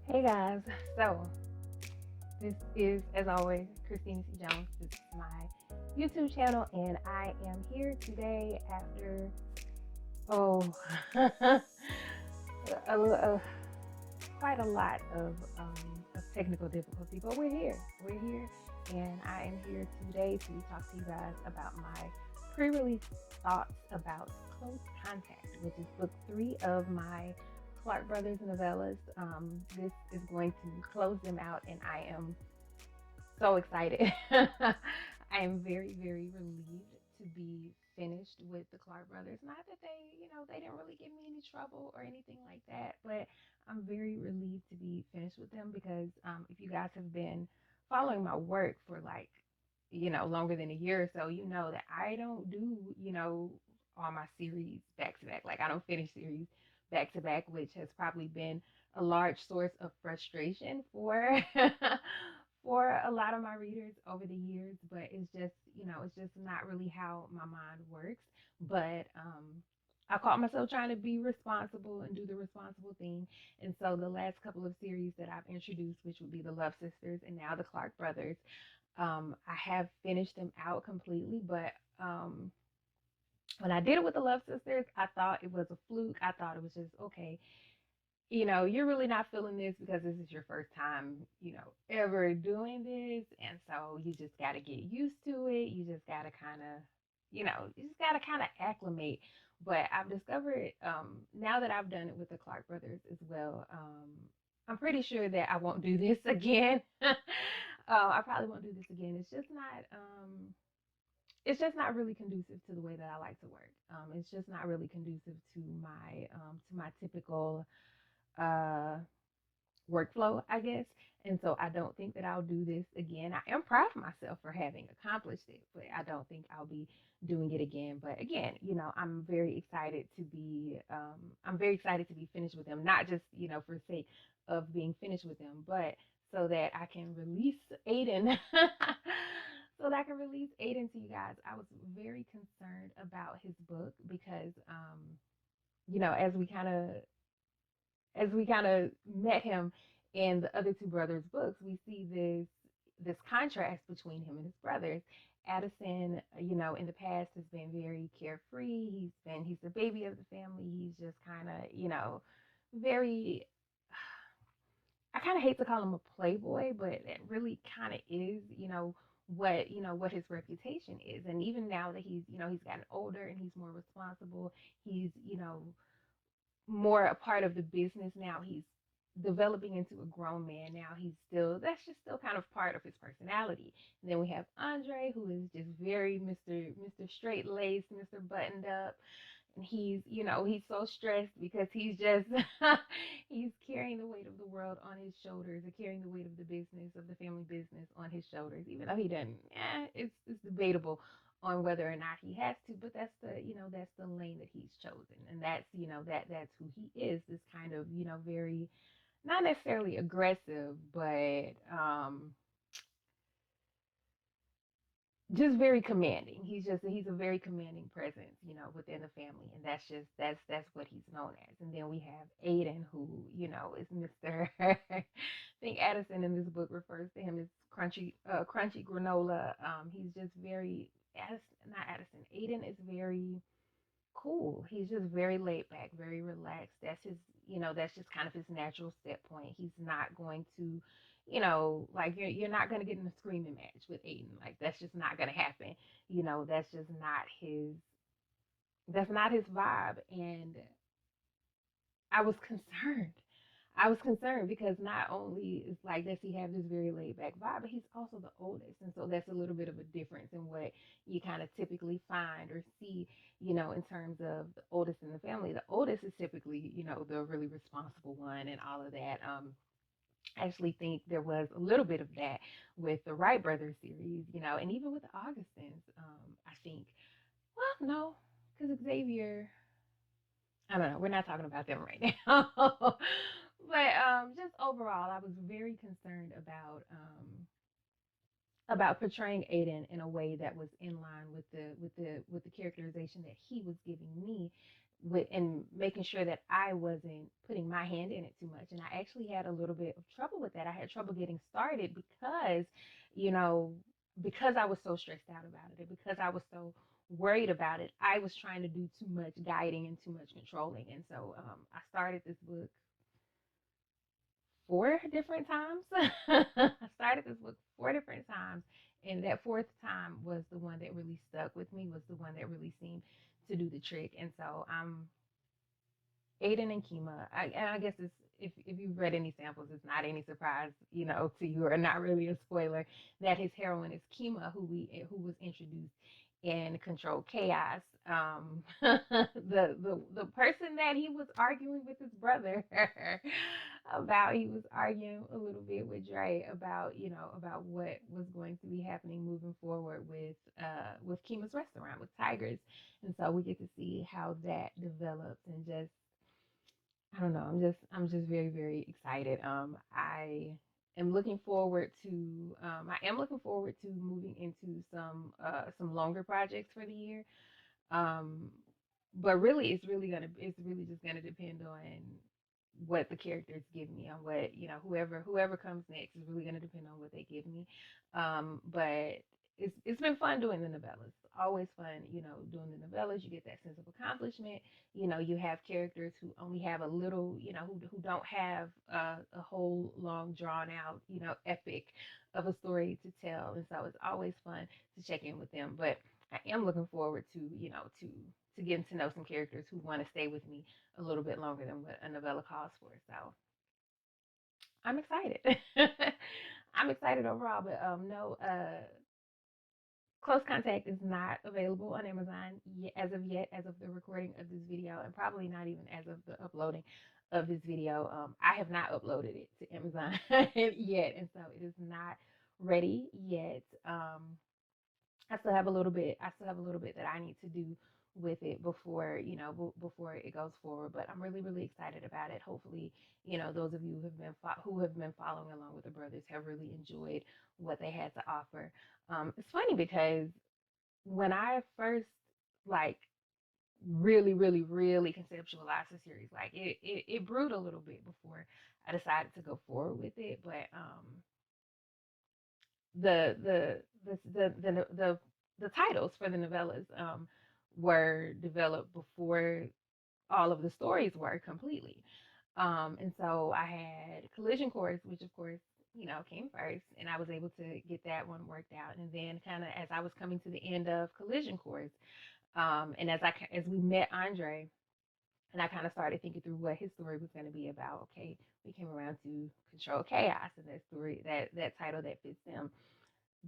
Hey guys, so this is, as always, Christina C. Jones. This is my YouTube channel, and I am here today after oh, a, a, quite a lot of technical difficulty, but we're here. We're here, and I am here today to talk to you guys about my pre-release thoughts about Close Contact, which is book 3 of my Clarke Brothers novellas. This is going to close them out, and I am so excited. I am very, very relieved to be finished with the Clarke Brothers. Not that they didn't really give me any trouble or anything like that, but I'm very relieved to be finished with them because if you guys have been following my work for longer than a year or so, you know that I don't do, all my series back to back. Like I don't finish series back to back, which has probably been a large source of frustration for for a lot of my readers over the years, but it's just not really how my mind works. But I caught myself trying to be responsible and do the responsible thing. And so the last couple of series that I've introduced, which would be the Love Sisters and now the Clarke Brothers, I have finished them out completely. But when I did it with the Love Sisters, I thought it was a fluke. I thought it was just okay, you're really not feeling this because this is your first time, ever doing this. And so you just got to get used to it. You just got to kind of acclimate. But I've discovered now that I've done it with the Clarke Brothers as well, I'm pretty sure that I won't do this again. I probably won't do this again. It's just not really conducive to the way that I like to work. It's just not really conducive to my typical uh workflow, I guess. And so I don't think that I'll do this again. I am proud of myself for having accomplished it, but I don't think I'll be doing it again. But again, I'm very excited to be finished with them, not just, for sake of being finished with them, but so that I can release Aiden. So that I can release Aiden to you guys. I was very concerned about his book because you know, as we kind of met him in the other two brothers' books, we see this contrast between him and his brothers. Addison, in the past has been very carefree. He's the baby of the family. He's just kind of, very. I kind of hate to call him a playboy, but it really kind of is, what his reputation is. And even now that he's gotten older and he's more responsible, he's, more a part of the business now. He's developing into a grown man now. That's just still kind of part of his personality. And then we have Andre, who is just very Mr. Straight Laced, Mr. Buttoned Up. And he's so stressed because he's just he's carrying the weight of the world on his shoulders, or carrying the weight of the business, of the family business, on his shoulders, even though he doesn't. It's debatable on whether or not he has to, but that's the lane that he's chosen, and that's who he is. This kind of, very, not necessarily aggressive, but just very commanding. He's a very commanding presence, within the family, and that's what he's known as. And then we have Aiden, who, is Mr. I think Addison in this book refers to him as crunchy granola. He's just very not Addison. Aiden is very cool. He's just very laid back, very relaxed. That's just kind of his natural set point. He's not going to, like you're not going to get in a screaming match with Aiden. Like that's just not going to happen. That's just not his vibe. And I was concerned. I was concerned because not only is like does he have this very laid back vibe, but he's also the oldest, and so that's a little bit of a difference in what you kind of typically find or see, in terms of the oldest in the family. The oldest is typically, the really responsible one and all of that. I actually think there was a little bit of that with the Wright Brothers series, and even with the Augustins. I think, well, no, because Xavier, I don't know. We're not talking about them right now. But just overall, I was very concerned about portraying Aiden in a way that was in line with the characterization that he was giving me. with and making sure that I wasn't putting my hand in it too much. And I actually had a little bit of trouble with that. I had trouble getting started because, you know, because I was so stressed out about it, and because I was so worried about it, I was trying to do too much guiding and too much controlling. And so I started this book 4 different times. I started this book 4 different times, and that fourth time was the one that really stuck with me, was the one that really seemed to do the trick. And so I'm Aiden and Kima. And I guess it's if you've read any samples, it's not any surprise, to you, or not really a spoiler, that his heroine is Kima, who was introduced in Control Chaos. The person that he was arguing with his brother about, he was arguing a little bit with Dre about, about what was going to be happening moving forward with Kima's restaurant with Tigers. And so we get to see how that develops, and just I don't know. I'm just very, very excited. I am looking forward to moving into some longer projects for the year. Um, but really, it's really just gonna depend on what the characters give me, on what, whoever comes next is really gonna depend on what they give me. But it's been fun doing the novellas. Always fun, doing the novellas. You get that sense of accomplishment. You have characters who only have a little, who don't have a whole long drawn out, epic of a story to tell. And so it's always fun to check in with them. But I am looking forward to, to getting to know some characters who want to stay with me a little bit longer than what a novella calls for. So I'm excited. I'm excited overall, but no, Close Contact is not available on Amazon as of yet, as of the recording of this video, and probably not even as of the uploading of this video. I have not uploaded it to Amazon yet, and so it is not ready yet. I still have a little bit. I still have a little bit that I need to do with it before, before it goes forward. But I'm really, really excited about it. Hopefully, those of you who have been following along with the brothers have really enjoyed what they had to offer. It's funny because when I first, like, really, really, really conceptualized the series, like it brewed a little bit before I decided to go forward with it. But the the the titles for the novellas were developed before all of the stories were completely. And so I had Collision Course, which of course, came first, and I was able to get that one worked out. And then, kind of as I was coming to the end of Collision Course, and as we met Andre, and I kind of started thinking through what his story was going to be about. Okay, we came around to Control Chaos, and that story, that title that fits them.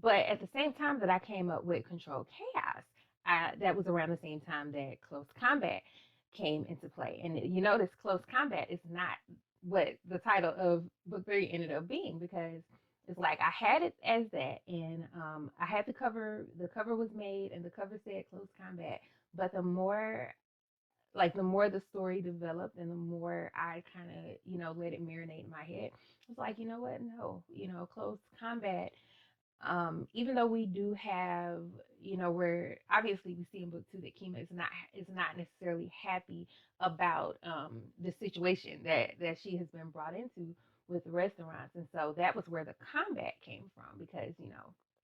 But at the same time that I came up with Control Chaos, that was around the same time that Close Combat came into play. And you notice Close Combat is not what the title of book 3 ended up being, because it's like I had it as that, and I had the cover was made, and the cover said Close Combat. But the more the story developed, and the more I kind of, let it marinate in my head, it's like, you know what? No, Close Combat, even though we do have, where obviously we see in book 2 that Kima is not necessarily happy about the situation that she has been brought into with the restaurants. And so that was where the combat came from, because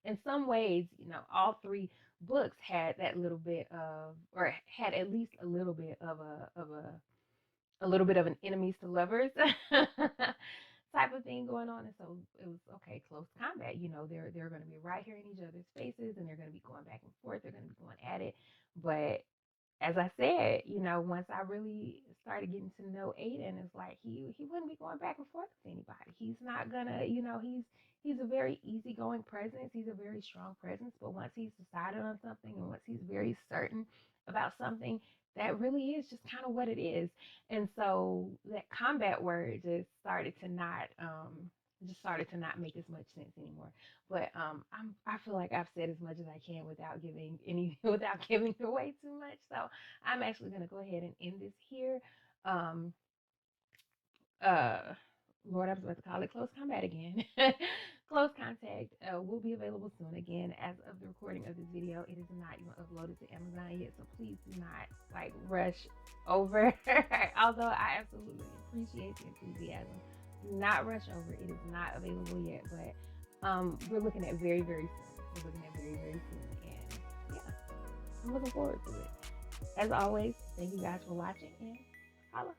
in some ways, all three books had that little bit of, or had at least a little bit of a little bit of an enemies to lovers type of thing going on. And so it was, okay, Close Combat. They're going to be right here in each other's faces, and they're going to be going back and forth. They're going to be going at it. But as I said, once I really started getting to know Aiden, it's like he wouldn't be going back and forth with anybody. He's not gonna, he's a very easygoing presence. He's a very strong presence. But once he's decided on something, and once he's very certain about something, that really is just kind of what it is. And so that combat word just started to not make as much sense anymore. But I feel like I've said as much as I can without giving without giving away too much. So I'm actually gonna go ahead and end this here. Um, uh, Lord, I was about to call it Close Combat again. Close Contact will be available soon. Again, as of the recording of this video, it is not even uploaded to Amazon yet, so please do not like rush over. Although I absolutely appreciate the enthusiasm, do not rush over. It is not available yet, but we're looking at very, very soon. We're looking at very, very soon, and yeah, I'm looking forward to it. As always, thank you guys for watching, and holla.